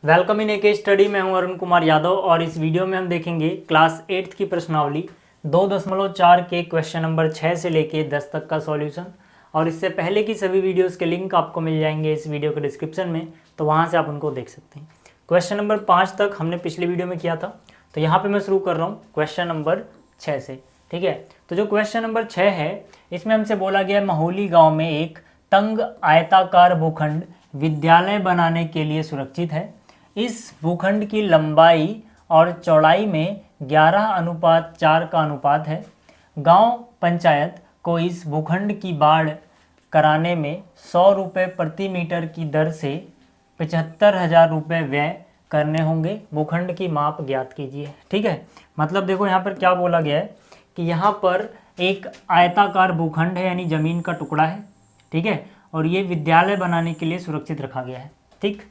Welcome in AK study. मैं हूं अरुण कुमार यादव और इस वीडियो में हम देखेंगे क्लास 8th की प्रश्नावली 2.4 के क्वेश्चन नंबर 6 से लेके 10 तक का सॉल्यूशन। और इससे पहले की सभी वीडियोस के लिंक आपको मिल जाएंगे इस वीडियो के डिस्क्रिप्शन में, तो वहां से आप उनको देख सकते हैं। क्वेश्चन नंबर 5 तक हमने पिछले वीडियो में किया था, तो यहाँ पर मैं शुरू कर रहा हूँ क्वेश्चन नंबर 6 से। ठीक है, तो जो क्वेश्चन नंबर 6 है इसमें हमसे बोला गया है महौली गाँव में एक तंग आयताकार भूखंड विद्यालय बनाने के लिए सुरक्षित है। इस भूखंड की लंबाई और चौड़ाई में 11:4 का अनुपात है। गांव पंचायत को इस भूखंड की बाढ़ कराने में 100 रुपये प्रति मीटर की दर से 75,000 रुपये व्यय करने होंगे। भूखंड की माप ज्ञात कीजिए। ठीक है, मतलब देखो यहाँ पर क्या बोला गया है कि यहाँ पर एक आयताकार भूखंड है यानी ज़मीन का टुकड़ा है। ठीक है, और ये विद्यालय बनाने के लिए सुरक्षित रखा गया है। ठीक,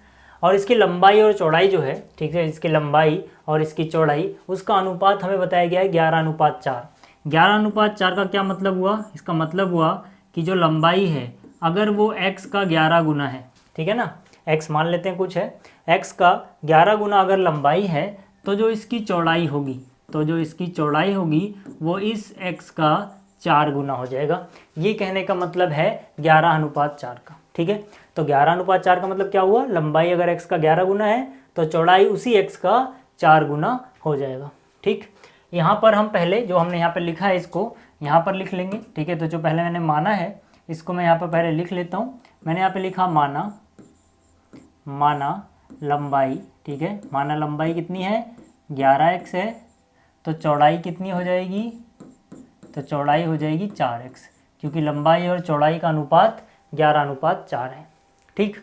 और इसकी लंबाई और चौड़ाई जो है, ठीक है, इसकी लंबाई और इसकी चौड़ाई उसका अनुपात हमें बताया गया है 11:4। 11:4 का क्या मतलब हुआ? इसका मतलब हुआ कि जो लंबाई है अगर वो x का 11 गुना है, ठीक है ना, x मान लेते हैं कुछ है, x का 11 गुना अगर लंबाई है तो जो इसकी चौड़ाई होगी वो इस x का 4 गुना हो जाएगा। ये कहने का मतलब है 11:4 का। ठीक है, तो 11:4 का मतलब क्या हुआ? लंबाई अगर x का 11 गुना है तो चौड़ाई उसी x का 4 गुना हो जाएगा। ठीक, यहाँ पर हम पहले जो हमने यहाँ पर लिखा है इसको यहाँ पर लिख लेंगे। ठीक है, तो जो पहले मैंने माना है इसको मैं यहाँ पर पहले लिख लेता हूँ। मैंने यहाँ पे लिखा माना लंबाई। ठीक है, माना लंबाई कितनी है? 11x है, तो चौड़ाई कितनी हो जाएगी? तो चौड़ाई हो जाएगी 4x, क्योंकि लंबाई और चौड़ाई का अनुपात 11:4 है। ठीक,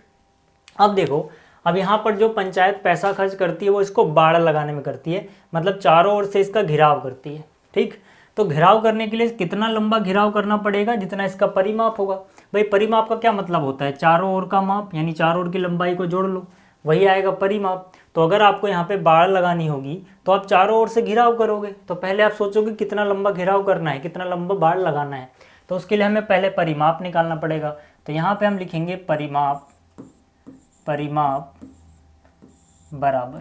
अब देखो, अब यहाँ पर जो पंचायत पैसा खर्च करती है वो इसको बाड़ लगाने में करती है, मतलब चारों ओर से इसका घिराव करती है। ठीक, तो घिराव करने के लिए कितना लंबा घिराव करना पड़ेगा? जितना इसका परिमाप होगा। भाई परिमाप का क्या मतलब होता है? चारों ओर का माप, यानी चारों ओर की लंबाई को जोड़ लो, वही आएगा परिमाप। तो अगर आपको यहाँ पे बाड़ लगानी होगी तो आप चारों ओर से घिराव करोगे, तो पहले आप सोचोगे कितना लंबा घिराव करना है, कितना लंबा बाड़ लगाना है, तो उसके लिए हमें पहले परिमाप निकालना पड़ेगा। तो यहाँ पे हम लिखेंगे परिमाप बराबर,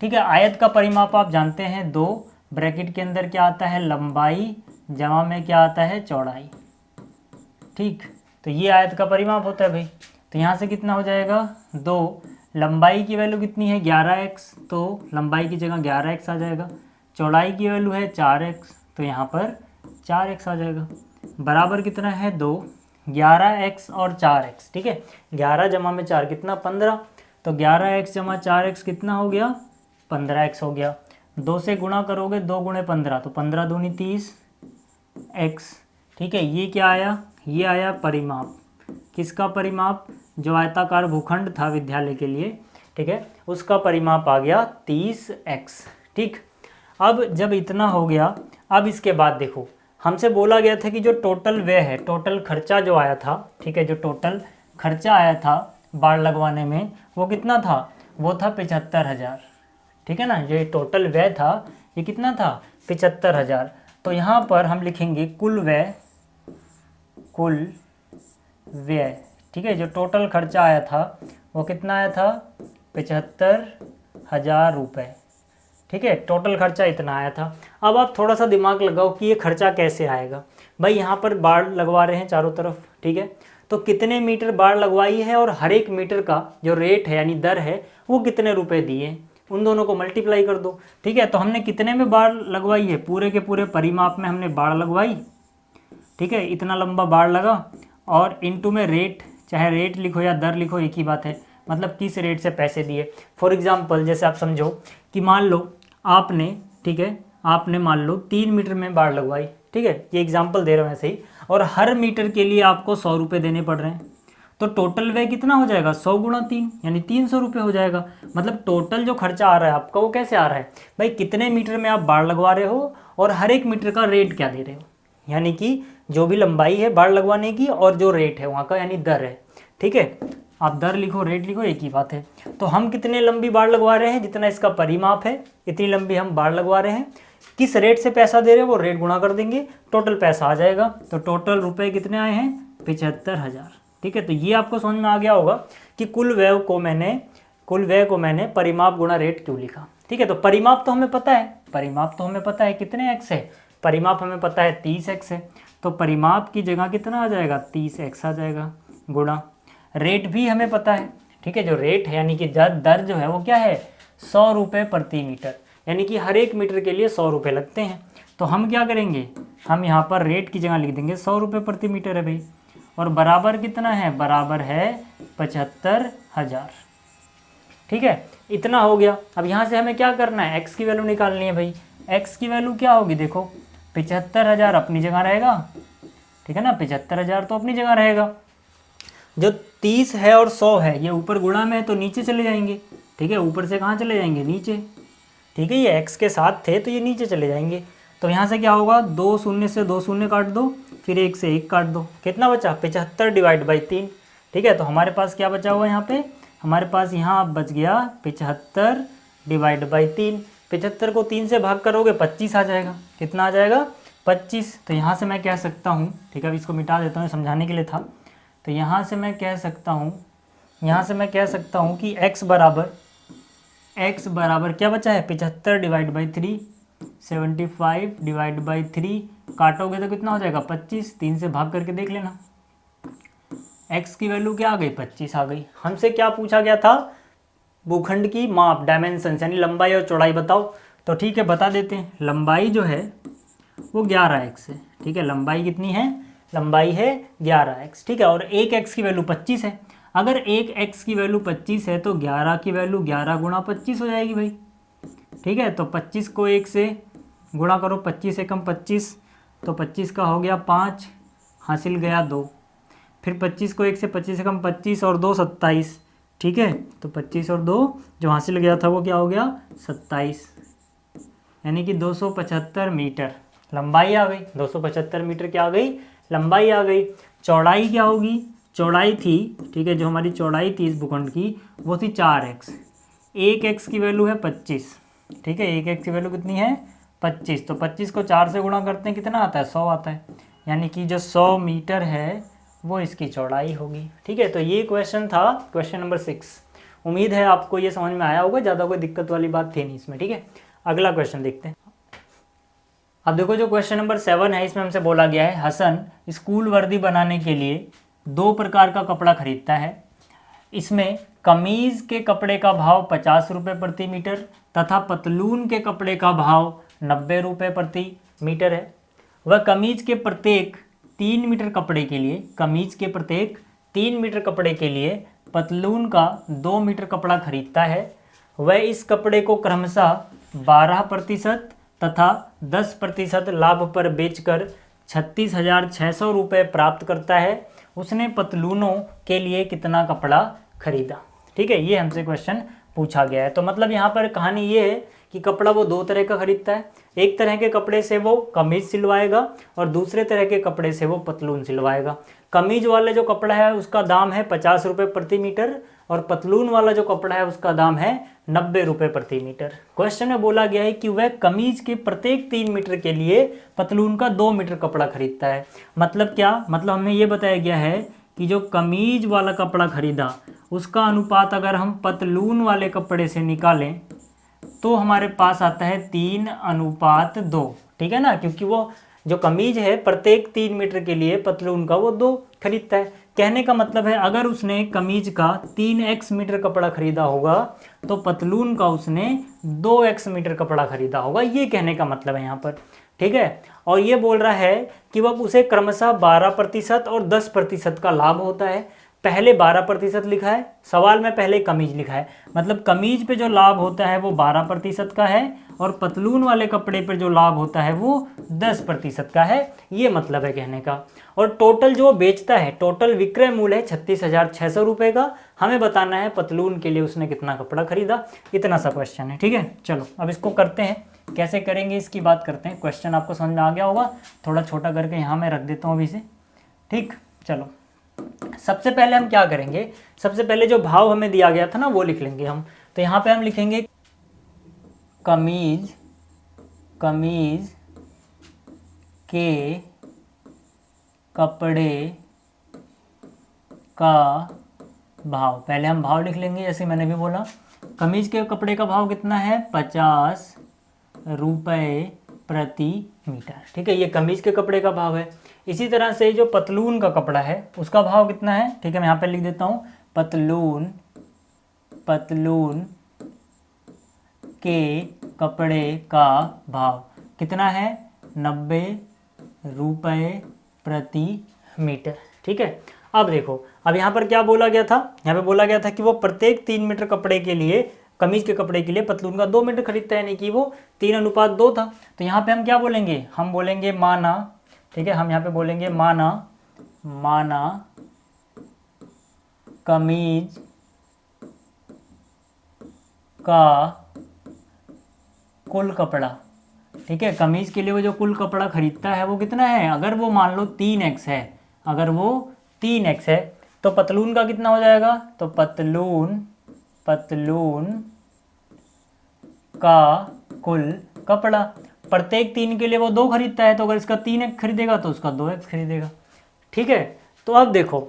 ठीक है, आयत का परिमाप आप जानते हैं 2, ब्रैकेट के अंदर क्या आता है? लंबाई जमा में क्या आता है? चौड़ाई। ठीक, तो ये आयत का परिमाप होता है भाई। तो यहाँ से कितना हो जाएगा? 2, लंबाई की वैल्यू कितनी है? 11x, तो लंबाई की जगह 11x आ जाएगा। चौड़ाई की वैल्यू है 4x, तो यहाँ पर 4x आ जाएगा। बराबर कितना है? 2, 11x और 4x। ठीक है, 11 जमा में 4 कितना? 15, तो 11x जमा 4x कितना हो गया? 15x हो गया। 2 से गुणा करोगे, 2 गुणे 15, तो 15 दूनी 30x। ठीक है, ये क्या आया? ये आया परिमाप। किसका परिमाप? जो आयताकार भूखंड था विद्यालय के लिए, ठीक है, उसका परिमाप आ गया 30x। ठीक, अब जब इतना हो गया, अब इसके बाद देखो, हमसे बोला गया था कि जो टोटल व्यय है, टोटल खर्चा जो आया था, ठीक है, जो टोटल खर्चा आया था बाड़ लगवाने में वो कितना था? वो था 75,000। ठीक है ना, जो टोटल व्यय था ये कितना था? 75,000। तो यहाँ पर हम लिखेंगे कुल व्यय। ठीक है, जो टोटल खर्चा आया था वो कितना आया था? 75,000 रुपये। ठीक है, टोटल खर्चा इतना आया था। अब आप थोड़ा सा दिमाग लगाओ कि ये खर्चा कैसे आएगा। भाई यहाँ पर बाड़ लगवा रहे हैं चारों तरफ, ठीक है, तो कितने मीटर बाड़ लगवाई है और हर एक मीटर का जो रेट है यानी दर है वो कितने रुपए दिए, उन दोनों को मल्टीप्लाई कर दो। ठीक है, तो हमने कितने में बाड़ लगवाई है? पूरे के पूरे परिमाप में हमने बाड़ लगवाई। ठीक है, इतना लंबा बाड़ लगा, और इनटू में रेट, चाहे रेट लिखो या दर लिखो एक ही बात है, मतलब किस रेट से पैसे दिए। फॉर एग्जांपल जैसे आप समझो कि मान लो आपने, ठीक है, आपने मान लो 3 मीटर में बाड़ लगवाई। ठीक है, ये एग्जांपल दे रहा हूँ ऐसे ही, और हर मीटर के लिए आपको 100 रुपये देने पड़ रहे हैं, तो टोटल व्यय कितना हो जाएगा? 100 गुणा 3 यानी 300 रुपये हो जाएगा। मतलब टोटल जो खर्चा आ रहा है आपका वो कैसे आ रहा है? भाई कितने मीटर में आप बाड़ लगवा रहे हो और हर एक मीटर का रेट क्या दे रहे हो, यानी कि जो भी लंबाई है बाड़ लगवाने की और जो रेट है वहाँ का, यानी दर है। ठीक है, आप दर लिखो रेट लिखो एक ही बात है। तो हम कितने लंबी बाड़ लगवा रहे हैं? जितना इसका परिमाप है इतनी लंबी हम बाड़ लगवा रहे हैं। किस रेट से पैसा दे रहे हैं वो रेट गुणा कर देंगे, टोटल पैसा आ जाएगा। तो टोटल रुपए कितने आए हैं? 75,000। ठीक है, तो ये आपको समझ में आ गया होगा कि कुल व्यय को मैंने कुल व्यय को मैंने परिमाप गुणा रेट क्यों लिखा। ठीक है, तो परिमाप तो हमें पता है, परिमाप तो हमें पता है कितने x है, परिमाप हमें पता है 30x है, तो परिमाप की जगह कितना आ जाएगा 30x आ जाएगा, गुणा रेट भी हमें पता है। ठीक है, जो रेट है यानी कि दर जो है वो क्या है 100 रुपये प्रति मीटर, यानी कि हर एक मीटर के लिए 100 रुपये लगते हैं। तो हम क्या करेंगे, हम यहाँ पर रेट की जगह लिख देंगे 100 रुपये प्रति मीटर है भाई, और बराबर कितना है, बराबर है 75,000। ठीक है, इतना हो गया। अब यहाँ से हमें क्या करना है, x की वैल्यू निकालनी है भाई। x की वैल्यू क्या होगी, देखो 75,000 अपनी जगह रहेगा, ठीक है ना, 75,000 तो अपनी जगह रहेगा। जो 30 है और 100 है ये ऊपर गुणा में है तो नीचे चले जाएंगे। ठीक है, ऊपर से कहाँ चले जाएंगे, नीचे। ठीक है, ये x के साथ थे तो ये नीचे चले जाएंगे। तो यहाँ से क्या होगा, 2 शून्य से 2 शून्य काट दो, फिर 1 से 1 काट दो, कितना बचा 75 डिवाइड बाई 3। ठीक है, तो हमारे पास क्या बचा हुआ यहाँ पे, हमारे पास यहाँ बच गया 75 डिवाइड बाई 3। 75 को 3 से भाग करोगे 25 आ जाएगा, कितना आ जाएगा 25। तो यहाँ से मैं कह सकता हूँ, ठीक है, अब इसको मिटा देता हूँ समझाने के लिए था। तो यहाँ से मैं कह सकता हूँ कि x बराबर क्या बचा है 75 डिवाइड बाई 3, 75 डिवाइड बाई 3 काटोगे तो कितना हो जाएगा 25, 3 से भाग करके देख लेना। x की वैल्यू क्या आ गई 25 आ गई। हमसे क्या पूछा गया था, भूखंड की माप डायमेंशन यानी लंबाई और चौड़ाई बताओ। तो ठीक है बता देते हैं, लंबाई जो है वो 11x है। ठीक है, लंबाई कितनी है, लंबाई है 11x। ठीक है, और एक x की वैल्यू 25 है। अगर एक x की वैल्यू 25 है तो 11 की वैल्यू 11 गुणा 25 हो जाएगी भाई। ठीक है, तो 25 को 1 से गुणा करो, 25 एकम 25, तो 25 का हो गया 5, हासिल गया 2। फिर 25 को 1 से 25 एकम 25 और 2 27। ठीक है, तो 25 और 2 जो हासिल गया था वो क्या हो गया 27, यानी कि 275 मीटर लंबाई आ गई। 275 मीटर क्या आ गई, लंबाई आ गई। चौड़ाई क्या होगी, चौड़ाई थी, ठीक है, जो हमारी चौड़ाई थी इस भूखंड की वो थी 4x। एक x की वैल्यू है 25। ठीक है, एक x की वैल्यू कितनी है 25, तो 25 को 4 से गुणा करते हैं कितना आता है 100 आता है, यानी कि जो 100 मीटर है वो इसकी चौड़ाई होगी। ठीक है, तो ये क्वेश्चन था क्वेश्चन नंबर 6। उम्मीद है आपको ये समझ में आया होगा, ज़्यादा कोई दिक्कत वाली बात थी नहीं इसमें। ठीक है, अगला क्वेश्चन देखते हैं। अब देखो जो क्वेश्चन नंबर 7 है इसमें हमसे बोला गया है हसन स्कूल वर्दी बनाने के लिए 2 प्रकार का कपड़ा खरीदता है। इसमें कमीज़ के कपड़े का भाव 50 रुपये प्रति मीटर तथा पतलून के कपड़े का भाव 90 रुपये प्रति मीटर है। वह कमीज़ के प्रत्येक 3 मीटर कपड़े के लिए, कमीज़ के प्रत्येक 3 मीटर कपड़े के लिए पतलून का 2 मीटर कपड़ा खरीदता है। वह इस कपड़े को क्रमशः 12% तथा 10% लाभ पर बेचकर 36,600 रुपये प्राप्त करता है। उसने पतलूनों के लिए कितना कपड़ा खरीदा। ठीक है, ये हमसे क्वेश्चन पूछा गया है। तो मतलब यहाँ पर कहानी ये है कि कपड़ा वो 2 तरह का खरीदता है। एक तरह के कपड़े से वो कमीज सिलवाएगा और दूसरे तरह के कपड़े से वो पतलून सिलवाएगा। कमीज वाला जो कपड़ा है उसका दाम है 50 रुपये प्रति मीटर और पतलून वाला जो कपड़ा है उसका दाम है 90 रुपये प्रति मीटर। क्वेश्चन में बोला गया है कि वह कमीज के प्रत्येक 3 मीटर के लिए पतलून का 2 मीटर कपड़ा खरीदता है। मतलब क्या, मतलब हमें ये बताया गया है कि जो कमीज वाला कपड़ा खरीदा उसका अनुपात अगर हम पतलून वाले कपड़े से निकालें तो हमारे पास आता है 3:2। ठीक है ना, क्योंकि वो जो कमीज है प्रत्येक 3 मीटर के लिए पतलून का वो 2 खरीदता है। कहने का मतलब है अगर उसने कमीज का 3x मीटर कपड़ा खरीदा होगा तो पतलून का उसने 2x मीटर कपड़ा खरीदा होगा, ये कहने का मतलब है यहाँ पर। ठीक है, और ये बोल रहा है कि वह उसे क्रमशः 12% और 10% का लाभ होता है। पहले 12% लिखा है, सवाल में पहले कमीज लिखा है, मतलब कमीज पे जो लाभ होता है वो 12% का है और पतलून वाले कपड़े पर जो लाभ होता है वो 10% का है, ये मतलब है कहने का। और टोटल जो बेचता है, टोटल विक्रय मूल्य है 36,600 रुपये का। हमें बताना है पतलून के लिए उसने कितना कपड़ा खरीदा। इतना सा क्वेश्चन है। ठीक है, चलो अब इसको करते हैं, कैसे करेंगे इसकी बात करते हैं। क्वेश्चन आपको समझ में आ गया होगा, थोड़ा छोटा करके यहाँ मैं रख देता हूँ अभी से। ठीक, चलो सबसे पहले हम क्या करेंगे, सबसे पहले जो भाव हमें दिया गया था ना वो लिख लेंगे हम। तो यहाँ पे हम लिखेंगे कमीज के कपड़े का भाव, पहले हम भाव लिख लेंगे जैसे मैंने भी बोला। कमीज के कपड़े का भाव कितना है 50 रुपये प्रति मीटर, ठीक है, ये कमीज के कपड़े का भाव है। इसी तरह से जो पतलून का कपड़ा है उसका भाव कितना है, ठीक है, मैं यहाँ पे लिख देता हूँ पतलून के कपड़े का भाव कितना है 90 रुपये प्रति मीटर, ठीक है। अब देखो, अब यहाँ पर क्या बोला गया था, यहाँ पे बोला गया था कि वो प्रत्येक 3 मीटर कपड़े के लिए, कमीज के कपड़े के लिए पतलून का 2 मीटर खरीदता है, यानी कि वो 3:2 था। तो यहाँ पे हम क्या बोलेंगे, हम बोलेंगे माना, ठीक है, हम यहाँ पे बोलेंगे माना कमीज का कुल कपड़ा, ठीक है, कमीज के लिए वो जो कुल कपड़ा खरीदता है वो कितना है, अगर वो मान लो 3x है, अगर वो 3x है तो पतलून का कितना हो जाएगा, तो पतलून का कुल कपड़ा प्रत्येक 3 के लिए वो 2 खरीदता है, तो अगर इसका 3x खरीदेगा तो उसका 2x खरीदेगा, ठीक है। तो अब देखो,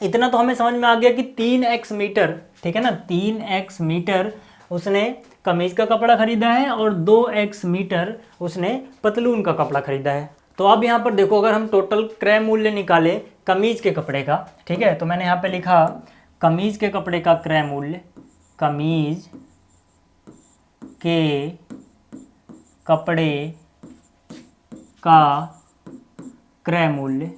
इतना तो हमें समझ में आ गया कि 3x मीटर, ठीक है ना, 3x मीटर उसने कमीज का कपड़ा खरीदा है और 2x मीटर उसने पतलून का कपड़ा खरीदा है। तो अब यहाँ पर देखो, अगर हम टोटल क्रय मूल्य निकालें कमीज के कपड़े का, ठीक है, तो मैंने यहाँ पे लिखा कमीज के कपड़े का क्रय मूल्य, कमीज के कपड़े का क्रय मूल्य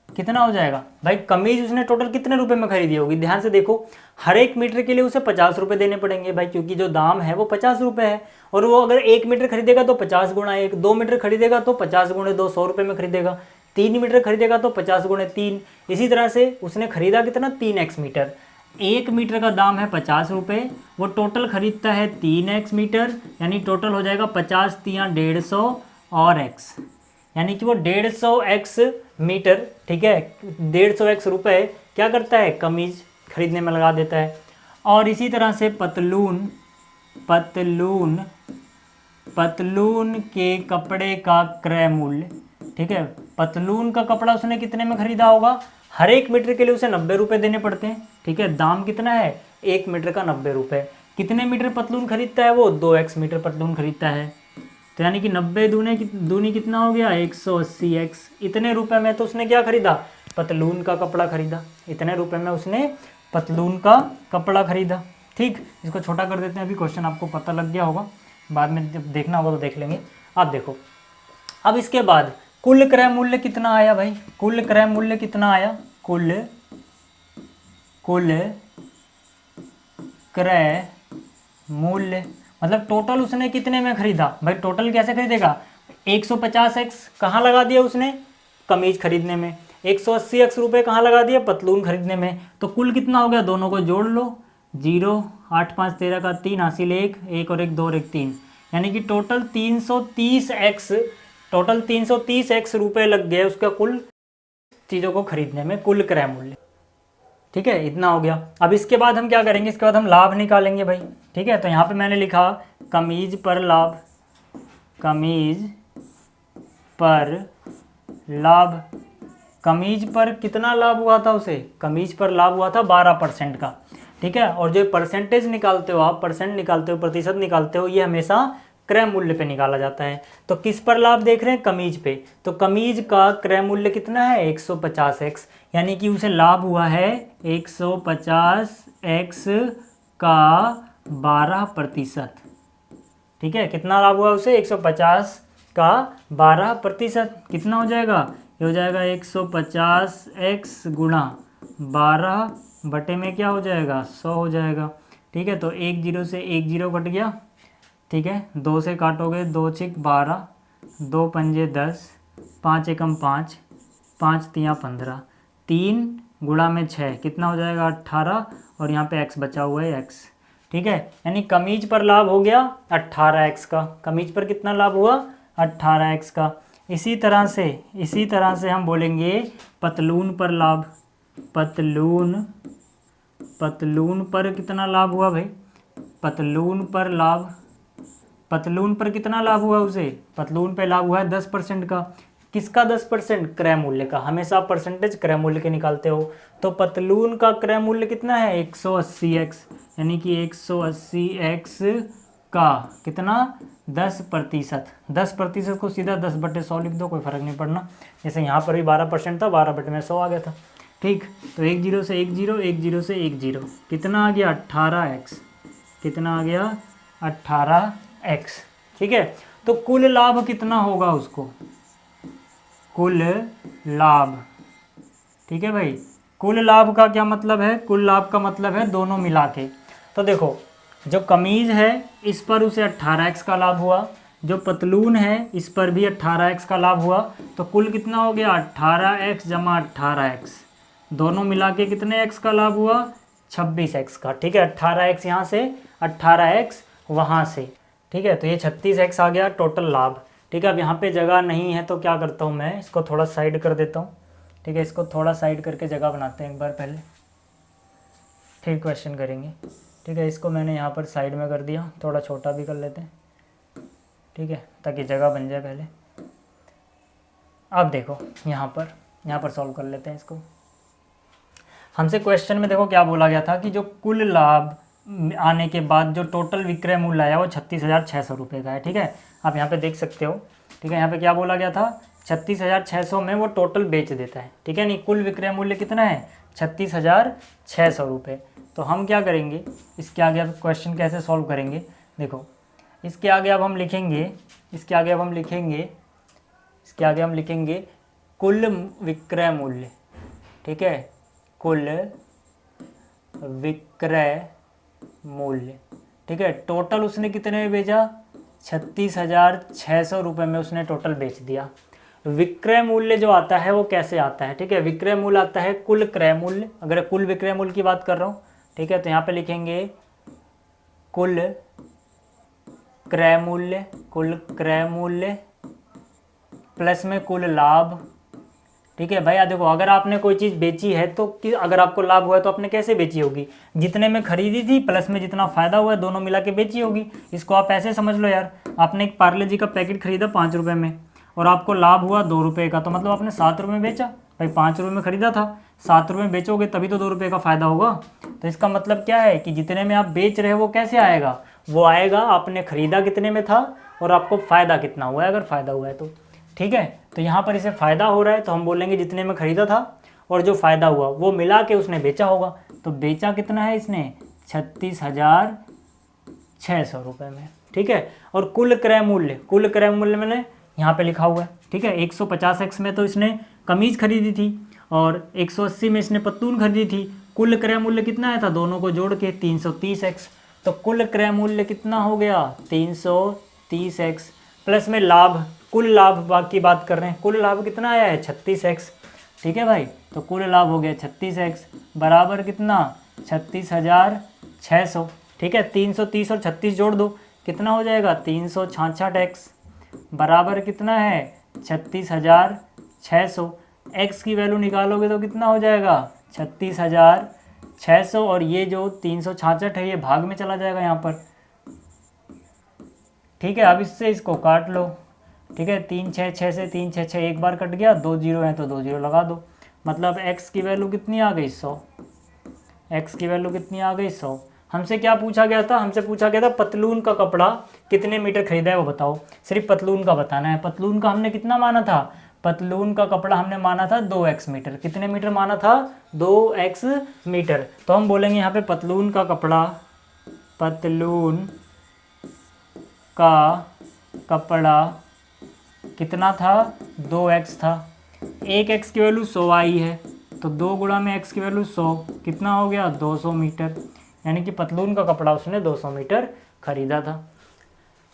कितना हो जाएगा भाई। कमीज उसने टोटल कितने रुपए में खरीदी होगी, ध्यान से देखो, हर एक मीटर के लिए उसे 50 रुपये देने पड़ेंगे भाई, क्योंकि जो दाम है वो 50 रुपये है, और वो अगर 1 मीटर खरीदेगा तो 50 गुणा 1, 2 मीटर खरीदेगा तो 50 गुणे 2, 100 रुपये में खरीदेगा, 3 मीटर खरीदेगा तो 50 गुणे 3। इसी तरह से उसने खरीदा कितना 3x मीटर, 1 मीटर का दाम है 50 रुपये, वो टोटल खरीदता है 3x मीटर, यानी टोटल हो जाएगा 50 × 150 और x, यानी कि वो 150x मीटर, ठीक है, 150x रुपये क्या करता है, कमीज खरीदने में लगा देता है। और इसी तरह से पतलून के कपड़े का क्रय मूल्य, ठीक है, पतलून का कपड़ा उसने कितने में खरीदा होगा, हर एक मीटर के लिए उसे 90 रुपये देने पड़ते हैं, ठीक है, दाम कितना है 1 मीटर का 90 रुपये। कितने मीटर पतलून खरीदता है वो, 2x मीटर पतलून खरीदता है, तो यानी कि 90 दूनी कितना हो गया 180x। इतने रुपए में तो उसने क्या खरीदा, पतलून का कपड़ा खरीदा, इतने रुपए में उसने पतलून का कपड़ा खरीदा, ठीक। इसको छोटा कर देते हैं, अभी क्वेश्चन आपको पता लग गया होगा, बाद में जब देखना होगा तो देख लेंगे। अब देखो, अब इसके बाद कुल क्रय मूल्य कितना आया भाई, कुल क्रय मूल्य कितना आया, कुल क्रय मूल्य मतलब टोटल उसने कितने में खरीदा भाई, टोटल कैसे खरीदेगा, 150x कहाँ लगा दिया उसने, कमीज खरीदने में, 180x रुपये कहाँ लगा दिया, पतलून खरीदने में, तो कुल कितना हो गया, दोनों को जोड़ लो, 0 8 5 13 का 3 हासिल 1 और 1 2 और 1 3, यानी कि टोटल 330x रुपये लग गए उसका कुल चीज़ों को खरीदने में, कुल क्रय मूल्य, ठीक है, इतना हो गया। अब इसके बाद हम क्या करेंगे, इसके बाद हम लाभ निकालेंगे भाई, ठीक है। तो यहाँ पे मैंने लिखा कमीज पर लाभ, कमीज पर कितना लाभ हुआ था उसे, कमीज पर लाभ हुआ था 12% का, ठीक है। और जो परसेंटेज निकालते हो आप, परसेंट निकालते हो, प्रतिशत निकालते हो, ये हमेशा क्रय मूल्य पे निकाला जाता है। तो किस पर लाभ देख रहे हैं, कमीज पे, तो कमीज का क्रय मूल्य कितना है 150x, यानी कि उसे लाभ हुआ है 150x का 12%, ठीक है। कितना लाभ हुआ उसे, 150 का 12%, कितना हो जाएगा, ये हो जाएगा 150x गुणा 12 बटे में क्या हो जाएगा 100 हो जाएगा, ठीक है। तो 1 0 से 1 0 कट गया, ठीक है, 2 से काटोगे 2 छिक 12, 2 पंजे 10, 5 एकम 5, 5 तियाँ 15, 3 गुणा में 6 कितना हो जाएगा 18, और यहाँ पे x बचा हुआ है x, ठीक है। यानी कमीज पर लाभ हो गया 18x का, कमीज पर कितना लाभ हुआ 18x का। इसी तरह से हम बोलेंगे पतलून पर लाभ, पतलून पर कितना लाभ हुआ भाई, पतलून पर कितना लाभ हुआ उसे, पतलून पे लाभ हुआ है 10% का, किसका 10%? क्रय मूल्य का। हमेशा आप परसेंटेज क्रय मूल्य के निकालते हो। तो पतलून का क्रय मूल्य कितना है? 180x, यानी कि 180x का कितना? 10%। 10% को सीधा 10/100 लिख दो, कोई फर्क नहीं पड़ना। जैसे यहाँ पर भी 12% था, 12/100 आ गया था। ठीक, तो 1 0 से 1 0, 1 0 से 1 0, कितना आ गया? 18x। कितना आ गया? 18x। ठीक है, तो कुल लाभ कितना होगा उसको? कुल लाभ। ठीक है भाई, कुल लाभ का क्या मतलब है? कुल लाभ का मतलब है दोनों मिला के। तो देखो, जो कमीज है इस पर उसे 18x का लाभ हुआ, जो पतलून है इस पर भी 18x का लाभ हुआ। तो कुल कितना हो गया? 18x जमा 18x, दोनों मिला के कितने x का लाभ हुआ? 26x का। ठीक है, 18x यहाँ से, 18x वहाँ से। ठीक है, तो ये 36x आ गया टोटल लाभ। ठीक है, अब यहाँ पे जगह नहीं है तो क्या करता हूँ मैं, इसको थोड़ा साइड कर देता हूँ। ठीक है, इसको थोड़ा साइड करके जगह बनाते हैं एक बार पहले, फिर क्वेश्चन करेंगे। ठीक है, इसको मैंने यहाँ पर साइड में कर दिया, थोड़ा छोटा भी कर लेते हैं। ठीक है, ताकि जगह बन जाए पहले। अब देखो यहाँ पर सॉल्व कर लेते हैं इसको। हमसे क्वेश्चन में देखो क्या बोला गया था कि जो कुल लाभ आने के बाद जो टोटल विक्रय मूल्य आया वो 36,600 रुपये का है। ठीक है, आप यहाँ पे देख सकते हो। ठीक है, यहाँ पे क्या बोला गया था? 36,600 में वो टोटल बेच देता है। ठीक है, नहीं, कुल विक्रय मूल्य कितना है? 36,600 रुपये। तो हम क्या करेंगे, इसके आगे अब क्वेश्चन कैसे सॉल्व करेंगे? देखो, इसके आगे अब हम लिखेंगे कुल विक्रय मूल्य। ठीक है, कुल विक्रय मूल्य। ठीक है, टोटल उसने कितने में बेचा? 36,600 रुपये में उसने टोटल बेच दिया। विक्रय मूल्य जो आता है वो कैसे आता है? ठीक है, विक्रय मूल्य आता है कुल क्रय मूल्य, अगर कुल विक्रय मूल्य की बात कर रहा हूँ। ठीक है, तो यहाँ पे लिखेंगे कुल क्रय मूल्य प्लस में कुल लाभ। ठीक है भाई, देखो, अगर आपने कोई चीज़ बेची है तो अगर आपको लाभ हुआ है तो आपने कैसे बेची होगी? जितने में खरीदी थी प्लस में जितना फ़ायदा हुआ है, दोनों मिला के बेची होगी। इसको आप ऐसे समझ लो यार, आपने एक पार्ले जी का पैकेट खरीदा 5 रुपये में और आपको लाभ हुआ 2 रुपये का, तो मतलब आपने 7 रुपये में बेचा। भाई 5 रुपये में खरीदा था, 7 रुपये में बेचोगे तभी तो 2 रुपये का फ़ायदा होगा। तो इसका मतलब क्या है कि जितने में आप बेच रहे हो वो कैसे आएगा? वो आएगा आपने खरीदा कितने में था और आपको फ़ायदा कितना हुआ है, अगर फ़ायदा हुआ है तो। ठीक है, तो यहाँ पर इसे फ़ायदा हो रहा है तो हम बोलेंगे जितने में खरीदा था और जो फ़ायदा हुआ वो मिला के उसने बेचा होगा। तो बेचा कितना है इसने? 36,600 रुपये में। ठीक है, और कुल क्रय मूल्य मैंने यहाँ पे लिखा हुआ है। ठीक है, 150x में तो इसने कमीज खरीदी थी और 180 में इसने पतलून खरीदी थी। कुल क्रय मूल्य कितना आया था दोनों को जोड़ के? 330x। तो कुल क्रय मूल्य कितना हो गया? 330x प्लस में लाभ, कुल लाभ की बात कर रहे हैं। कुल लाभ कितना आया है? 36x। ठीक है भाई, तो कुल लाभ हो गया 36x बराबर कितना? 36,600। ठीक है, 330 और 36 जोड़ दो, कितना हो जाएगा? 366x बराबर कितना है? 36,600। x की वैल्यू निकालोगे तो कितना हो जाएगा? 36,600 और ये जो 366 है ये भाग में चला जाएगा यहाँ पर। ठीक है, अब इससे इसको काट लो। ठीक है, 3 6 6 से 3 6 6 एक बार कट गया, 2 0 है तो 2 0 लगा दो। मतलब x की वैल्यू कितनी आ गई? 100। x की वैल्यू कितनी आ गई? 100। हमसे क्या पूछा गया था? हमसे पूछा गया था पतलून का कपड़ा कितने मीटर खरीदा है वो बताओ। सिर्फ पतलून का बताना है। पतलून का हमने कितना माना था? पतलून का कपड़ा हमने माना था 2x मीटर। कितने मीटर माना था? 2x metre. तो हम बोलेंगे यहाँ पे पतलून का कपड़ा कितना था? 2x था। 1x की वैल्यू 100 आई है तो 2 गुणा में x की वैल्यू 100, कितना हो गया? 200 मीटर। यानी कि पतलून का कपड़ा उसने 200 मीटर खरीदा था।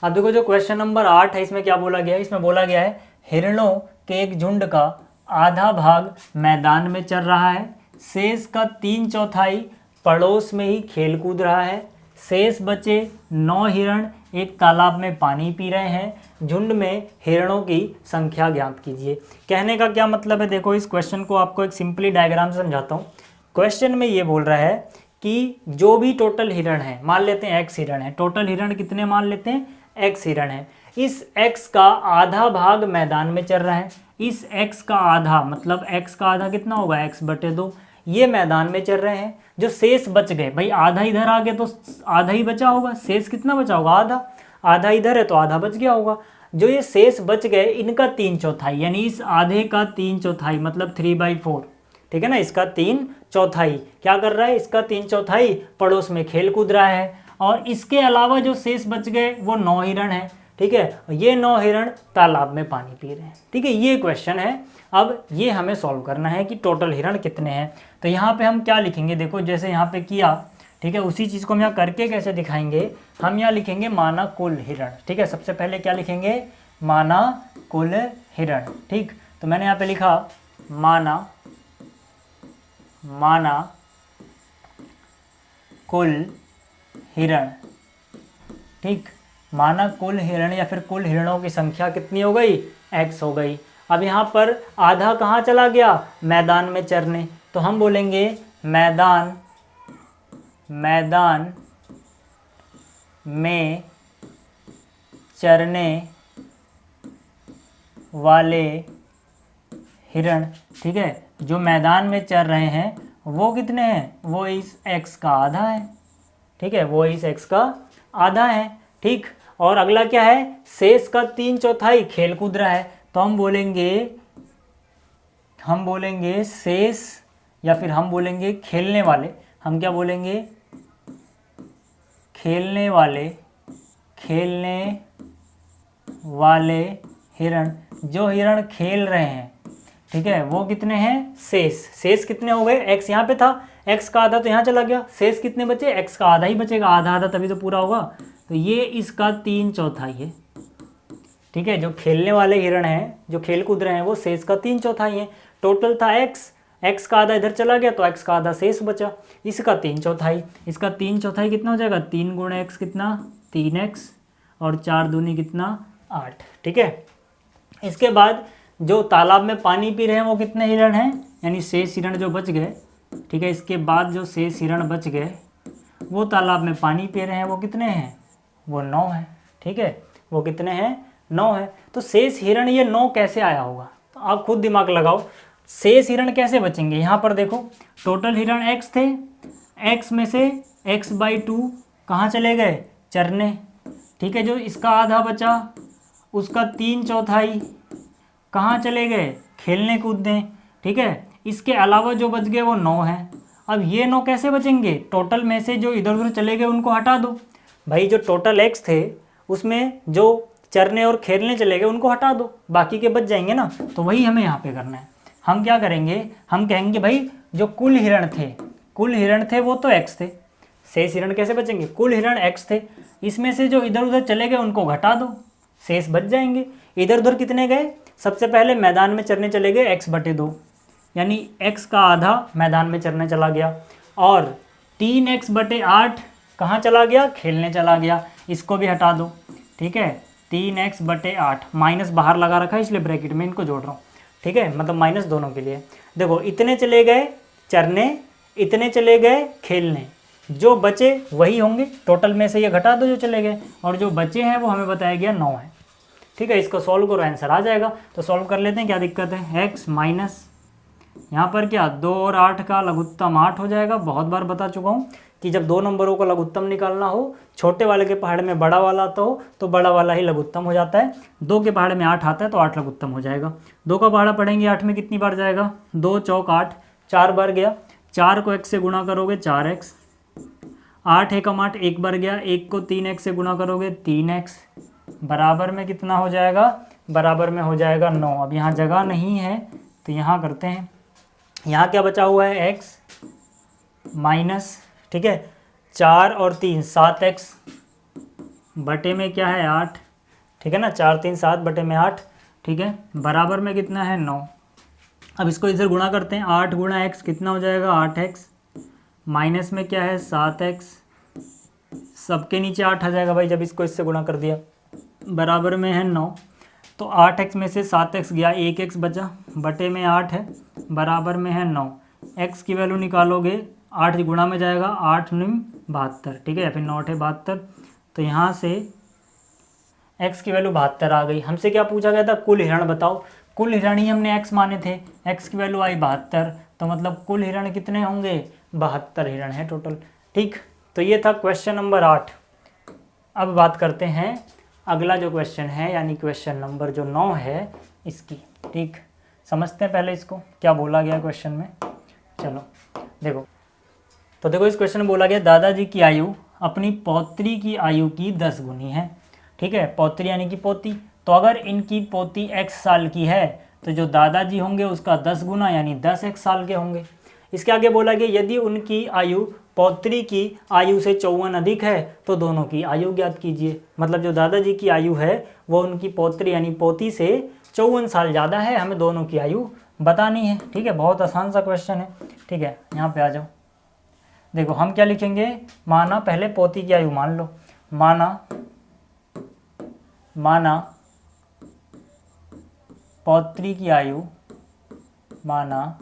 अब देखो जो क्वेश्चन नंबर 8 है, इसमें क्या बोला गया है? इसमें बोला गया है हिरणों के एक झुंड का आधा भाग मैदान में चल रहा है, शेष का 3/4 पड़ोस में ही खेल कूद रहा है, शेष बचे 9 हिरण एक तालाब में पानी पी रहे हैं, झुंड में हिरणों की संख्या ज्ञात कीजिए। कहने का क्या मतलब है? देखो, इस क्वेश्चन को आपको एक सिंपली डायग्राम से समझाता हूँ। क्वेश्चन में ये बोल रहा है कि जो भी टोटल हिरण है, मान लेते हैं x हिरण है, टोटल हिरण कितने मान लेते हैं? x हिरण है। इस x का आधा भाग मैदान में चल रहा है, इस x का आधा, मतलब x का आधा कितना होगा, x/2। ये मैदान में चल रहे हैं, जो शेष बच गए, भाई आधा इधर आ गया तो आधा ही बचा होगा, शेष कितना बचा होगा, आधा। आधा इधर है तो आधा बच गया होगा। जो ये शेष बच गए इनका 3/4, यानी इस आधे का 3/4 मतलब 3/4, ठीक है ना। इसका 3/4 क्या कर रहा है, इसका 3/4 पड़ोस में खेल कूद रहा है। और इसके अलावा जो शेष बच गए वो 9 हिरण है, ठीक है। ये 9 हिरण तालाब में पानी पी रहे हैं, ठीक है। ये क्वेश्चन है। अब ये हमें सॉल्व करना है कि टोटल हिरण कितने हैं। तो यहाँ पे हम क्या लिखेंगे, देखो जैसे यहाँ पे किया, ठीक है, उसी चीज़ को हम यहाँ करके कैसे दिखाएंगे। हम यहाँ लिखेंगे माना कुल हिरण, ठीक है। सबसे पहले क्या लिखेंगे, माना कुल हिरण, ठीक। तो मैंने यहाँ पे लिखा माना कुल हिरण, ठीक। माना कुल हिरण या फिर कुल हिरणों की संख्या कितनी हो गई, x हो गई। अब यहाँ पर आधा कहाँ चला गया, मैदान में चरने, तो हम बोलेंगे मैदान में चरने वाले हिरण, ठीक है। जो मैदान में चर रहे हैं वो कितने हैं, वो इस x का आधा है, ठीक है, वो इस x का आधा है, ठीक। और अगला क्या है, शेष का 3/4 खेल कूद रहा है, तो हम बोलेंगे शेष या फिर हम बोलेंगे खेलने वाले। हम क्या बोलेंगे, खेलने वाले हिरण। जो हिरण खेल रहे हैं, ठीक है, वो कितने हैं, शेष कितने हो गए, x यहाँ पे था, x का आधा तो यहाँ चला गया, शेष कितने बचे, x का आधा ही बचेगा, आधा आधा तभी तो पूरा होगा। तो ये इसका 3/4 है, ठीक है। जो खेलने वाले हिरण हैं, जो खेल कूद रहे हैं, वो शेष का 3/4 है। टोटल था x का आधा इधर चला गया तो x का आधा शेष बचा, इसका 3/4। इसका 3/4 कितना हो जाएगा, 3 गुणे x कितना, 3x, और 4 दूनी कितना, 8, ठीक है। इसके बाद जो तालाब में पानी पी रहे हैं वो कितने हिरण हैं, यानी शेष हिरण जो बच गए, ठीक है। इसके बाद जो शेष हिरण बच गए वो तालाब में पानी पी रहे हैं, वो कितने हैं, वो 9 है, ठीक है। वो कितने हैं, 9 है। तो शेष हिरण ये 9 कैसे आया होगा, तो आप खुद दिमाग लगाओ, शेष हिरण कैसे बचेंगे। यहाँ पर देखो टोटल हिरण x थे, x में से x/2 कहाँ चले गए, चरने, ठीक है। जो इसका आधा बचा उसका 3/4 कहाँ चले गए, खेलने कूदने, ठीक है। इसके अलावा जो बच गए वो 9 है। अब ये 9 कैसे बचेंगे, टोटल में से जो इधर उधर चले गए उनको हटा दो। भाई जो टोटल x थे उसमें जो चरने और खेलने चले गए उनको हटा दो, बाकी के बच जाएंगे ना। तो वही हमें यहाँ पे करना है। हम क्या करेंगे, हम कहेंगे भाई जो कुल हिरण थे वो तो x थे, शेष हिरण कैसे बचेंगे, कुल हिरण x थे, इसमें से जो इधर उधर चले गए उनको घटा दो, शेष बच जाएंगे। इधर उधर कितने गए, सबसे पहले मैदान में चरने चले गए x/2, यानी x का आधा मैदान में चरने चला गया, और 3x/8 कहाँ चला गया, खेलने चला गया, इसको भी हटा दो, ठीक है। 3x/8 माइनस बाहर लगा रखा है इसलिए ब्रैकेट में इनको जोड़ रहा हूँ, ठीक है, मतलब माइनस दोनों के लिए। देखो इतने चले गए चरने, इतने चले गए खेलने, जो बचे वही होंगे, टोटल में से ये घटा दो जो चले गए, और जो बचे हैं वो हमें बताया गया 9 है, ठीक है। इसको सॉल्व करो, आंसर आ जाएगा। तो सॉल्व कर लेते हैं, क्या दिक्कत है, x माइनस यहाँ पर क्या 2 और 8 का लघुत्तम 8 हो जाएगा। बहुत बार बता चुका हूँ कि जब दो नंबरों का लघुत्तम निकालना हो, छोटे वाले के पहाड़ में बड़ा वाला आता हो तो बड़ा वाला ही लघुत्तम हो जाता है। 2 के पहाड़ में 8 आता है तो 8 लघुत्तम हो जाएगा। 2 का पहाड़ा पढ़ेंगे, 8 में कितनी बार जाएगा, 2 चौक 8, 4 बार गया। 4 को x से गुणा करोगे 4x, 8 एकम 8 एक बार गया, 1 को 3x से गुणा करोगे 3x, बराबर में कितना हो जाएगा, बराबर में हो जाएगा 9। अब यहाँ जगह नहीं है तो यहाँ करते हैं, यहाँ क्या बचा हुआ है x माइनस, ठीक है, 4 और 3 7x बटे में क्या है 8, ठीक है ना, 4 3 7 बटे में 8, ठीक है, बराबर में कितना है 9। अब इसको इधर गुणा करते हैं, 8 गुणा x कितना हो जाएगा 8x, माइनस में क्या है 7x, सबके नीचे 8 आ जाएगा भाई जब इसको इससे गुणा कर दिया, बराबर में है 9। तो 8x में से 7x गया, 1x बचा, बटे में 8 है, बराबर में है 9। x की वैल्यू निकालोगे, 8 गुणा में जाएगा, 8 9 72, ठीक है, या फिर 9 8 72। तो यहाँ से x की वैल्यू 72 आ गई। हमसे क्या पूछा गया था, कुल हिरण बताओ। कुल हिरण ही हमने x माने थे, x की वैल्यू आई 72, तो मतलब कुल हिरण कितने होंगे, 72 हिरण है टोटल। ठीक, तो ये था क्वेश्चन नंबर 8। अब बात करते हैं अगला जो क्वेश्चन है, यानी क्वेश्चन नंबर जो 9 है इसकी। ठीक, समझते हैं पहले इसको क्या बोला गया क्वेश्चन में। चलो देखो, तो देखो इस क्वेश्चन में बोला गया दादाजी की आयु अपनी पौत्री की आयु की 10 गुनी है। ठीक है, पौत्री यानी कि पोती, तो अगर इनकी पोती x साल की है तो जो दादाजी होंगे उसका 10 गुना यानी 10x साल के होंगे। इसके आगे बोला गया यदि उनकी आयु पौत्री की आयु से 54 अधिक है तो दोनों की आयु ज्ञात कीजिए। मतलब जो दादाजी की आयु है वो उनकी पौत्री यानी पोती से 54 साल ज़्यादा है, हमें दोनों की आयु बतानी है। ठीक है, बहुत आसान सा क्वेश्चन है। ठीक है, यहाँ पे आ जाओ। देखो हम क्या लिखेंगे, माना पहले पोती की आयु मान लो, माना पौत्री की आयु, माना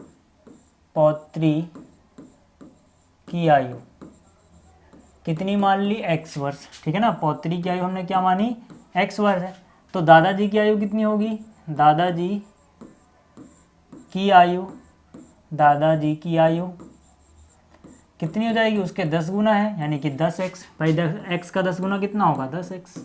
पौत्री की आयु कितनी मान ली, x वर्ष। ठीक है ना, पौत्री की आयु हमने क्या मानी, x वर्ष है। तो दादाजी की आयु कितनी होगी, दादाजी की आयु, दादाजी की आयु कितनी हो जाएगी, उसके 10 गुना है यानी कि 10x। भाई x का 10 गुना कितना होगा, 10x।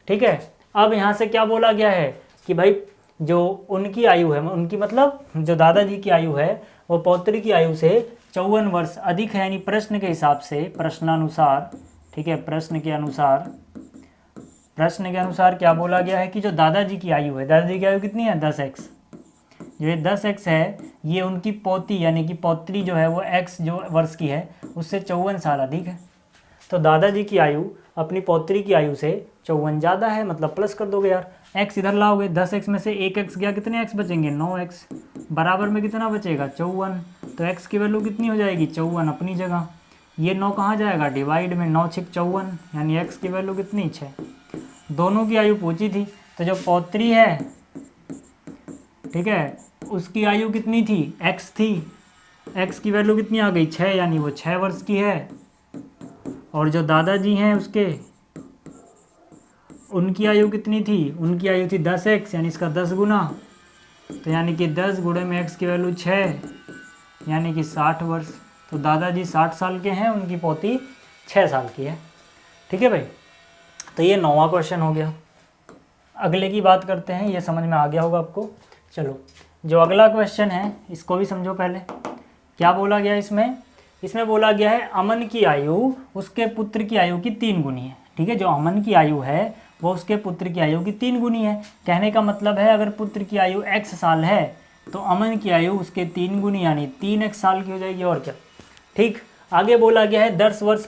ठीक है, अब यहाँ से क्या बोला गया है कि भाई जो उनकी आयु है, उनकी मतलब जो दादाजी की आयु है वो पौत्री की आयु से 54 वर्ष अधिक है, यानी प्रश्न के हिसाब से, प्रश्नानुसार। ठीक है, प्रश्न के अनुसार क्या बोला गया है कि जो दादाजी की आयु है, दादाजी की आयु कितनी है, 10x। जो ये 10x है ये उनकी पोती यानी कि पौत्री जो है वो x जो वर्ष की है उससे 54 साल अधिक है। तो दादाजी की आयु अपनी पौत्री की आयु से 54 ज़्यादा है, मतलब प्लस कर दोगे यार, x इधर लाओगे, 10x में से 1x गया, कितने x बचेंगे, 9x, बराबर में कितना बचेगा, 54। तो x की वैल्यू कितनी हो जाएगी, 54 अपनी जगह। ये 9 कहाँ जाएगा, डिवाइड में, 9 6 54, यानी x की वैल्यू कितनी, 6। दोनों की आयु पूछी थी, तो जो पौत्री है, ठीक है, उसकी आयु कितनी थी, x थी, x की वैल्यू कितनी आ गई, 6, यानी वो 6 वर्ष की है। और जो दादाजी हैं उसके, उनकी आयु कितनी थी, उनकी आयु थी 10x, यानी इसका 10 गुना, तो यानी कि 10 गुणे में x की वैल्यू 6, यानी कि 60 वर्ष। तो दादाजी 60 साल के हैं, उनकी पोती 6 साल की है। ठीक है भाई, तो ये 9वां क्वेश्चन हो गया। अगले की बात करते हैं, ये समझ में आ गया होगा आपको। चलो जो अगला क्वेश्चन है इसको भी समझो पहले। क्या बोला गया इसमें, इसमें बोला गया है अमन की आयु उसके पुत्र की आयु की 3 गुनी है। ठीक है, जो अमन की आयु है वो उसके पुत्र की आयु की 3 गुनी है। कहने का मतलब है अगर पुत्र की आयु x साल है तो अमन की आयु उसके 3 गुनी यानी 3x साल की हो जाएगी, और क्या। ठीक, आगे बोला गया है 10 वर्ष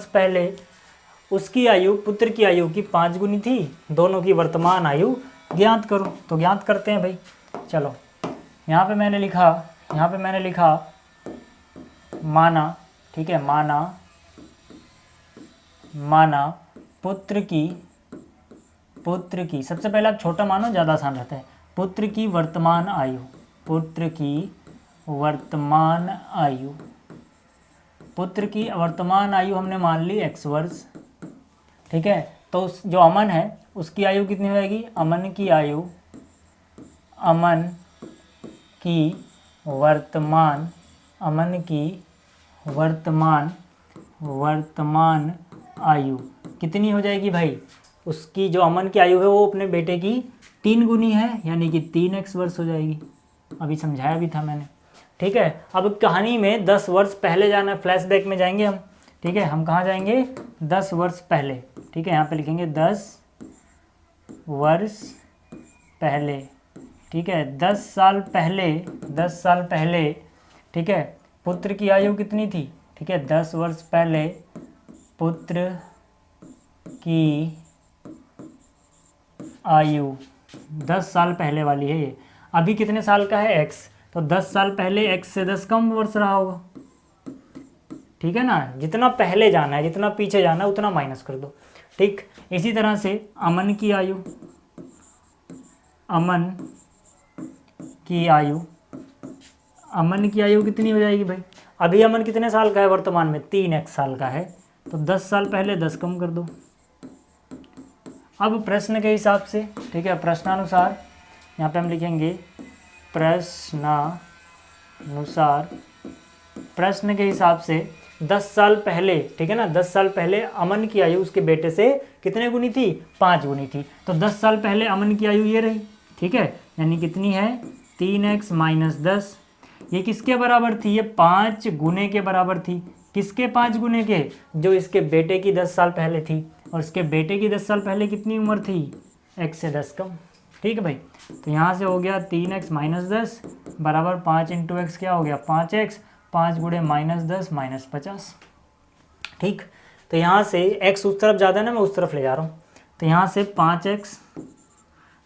पहले उसकी आयु पुत्र की आयु की 5 गुनी थी, दोनों की वर्तमान आयु ज्ञात करो। तो ज्ञात करते हैं भाई। चलो यहाँ पे मैंने लिखा माना, ठीक है, माना पुत्र की सबसे पहले आप छोटा मानो, ज़्यादा आसान रहता है। पुत्र की वर्तमान आयु हमने मान ली x वर्ष। ठीक है, तो जो अमन है उसकी आयु कितनी हो जाएगी, अमन की वर्तमान आयु कितनी हो जाएगी भाई, उसकी जो अमन की आयु है वो अपने बेटे की 3 गुनी है, यानी कि 3x वर्ष हो जाएगी। अभी समझाया भी था मैंने। ठीक है, अब कहानी में 10 वर्ष पहले जाना है, फ्लैशबैक में जाएंगे हम। ठीक है, हम कहाँ जाएंगे, 10 वर्ष पहले। ठीक है, यहाँ पे लिखेंगे 10 वर्ष पहले। ठीक है, 10 साल पहले। ठीक है, पुत्र की आयु कितनी थी, ठीक है, 10 वर्ष पहले पुत्र की आयु 10 साल पहले वाली है ये। अभी कितने साल का है, x, तो 10 साल पहले x से 10 कम वर्ष रहा होगा। ठीक है ना, जितना पहले जाना है, जितना पीछे जाना है उतना माइनस कर दो। ठीक, इसी तरह से अमन की आयु कितनी हो जाएगी भाई, अभी अमन कितने साल का है वर्तमान में, 3x साल का है, तो 10 साल पहले 10 कम कर दो। अब प्रश्न के हिसाब से, ठीक है, प्रश्नानुसार यहाँ पे हम लिखेंगे प्रश्नानुसार, प्रश्न के हिसाब से 10 साल पहले, ठीक है ना, 10 साल पहले अमन की आयु उसके बेटे से कितने गुनी थी, 5 गुनी थी। तो 10 साल पहले अमन की आयु ये रही, ठीक है, यानी कितनी है 3x - 10। ये किसके बराबर थी, ये 5 गुने के बराबर थी। किसके 5 गुने के, जो इसके बेटे की 10 साल पहले थी, और इसके बेटे की 10 साल पहले कितनी उम्र थी, x से 10 कम, ठीक है भाई। तो यहाँ से हो गया 3x - 10 बराबर 5 × x क्या हो गया 5x, 5 गुणे -10 -50, ठीक। तो यहाँ से x उस तरफ ज़्यादा ना, मैं उस तरफ ले जा रहा हूँ। तो यहाँ से 5x,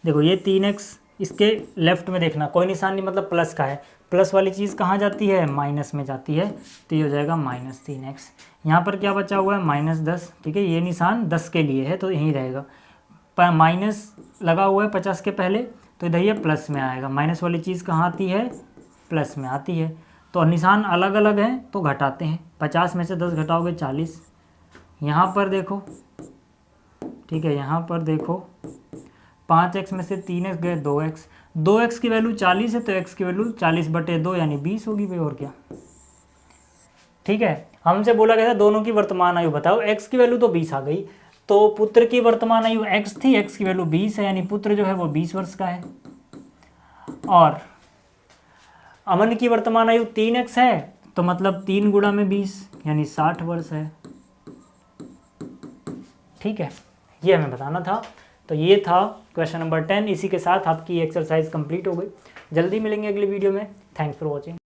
देखो ये 3x इसके लेफ्ट में देखना, कोई निशान नहीं, मतलब प्लस का है, प्लस वाली चीज़ कहाँ जाती है, माइनस में जाती है, तो ये हो जाएगा -3x। यहाँ पर क्या बचा हुआ है -10, ठीक है, ये निशान 10 के लिए है तो यहीं रहेगा, पर माइनस लगा हुआ है 50 के पहले, तो इधर ये प्लस में आएगा। माइनस वाली चीज़ कहाँ आती है, प्लस में आती है। तो निशान अलग अलग हैं तो घटाते हैं, 50 में से 10 घटाओगे 40। यहाँ पर देखो, ठीक है, यहाँ पर देखो 5x में से 3x गए 2x, 2x की वैल्यू 40 है तो x की वैल्यू 40/2 यानी 20 होगी भाई, और क्या, ठीक है। हमसे बोला गया था दोनों की वर्तमान आयु बताओ, x की वैल्यू तो 20 आ गई, तो पुत्र की वर्तमान आयु x थी, x की वैल्यू 20 है, यानी पुत्र जो है वो 20 वर्ष का है, और अमन की वर्तमान आयु 3x है, तो मतलब 3 गुणा में 20 यानी 60 वर्ष है, ठीक है, ये हमें बताना था। तो ये था क्वेश्चन नंबर 10। इसी के साथ आपकी एक्सरसाइज कंप्लीट हो गई। जल्दी मिलेंगे अगली वीडियो में। Thanks for watching.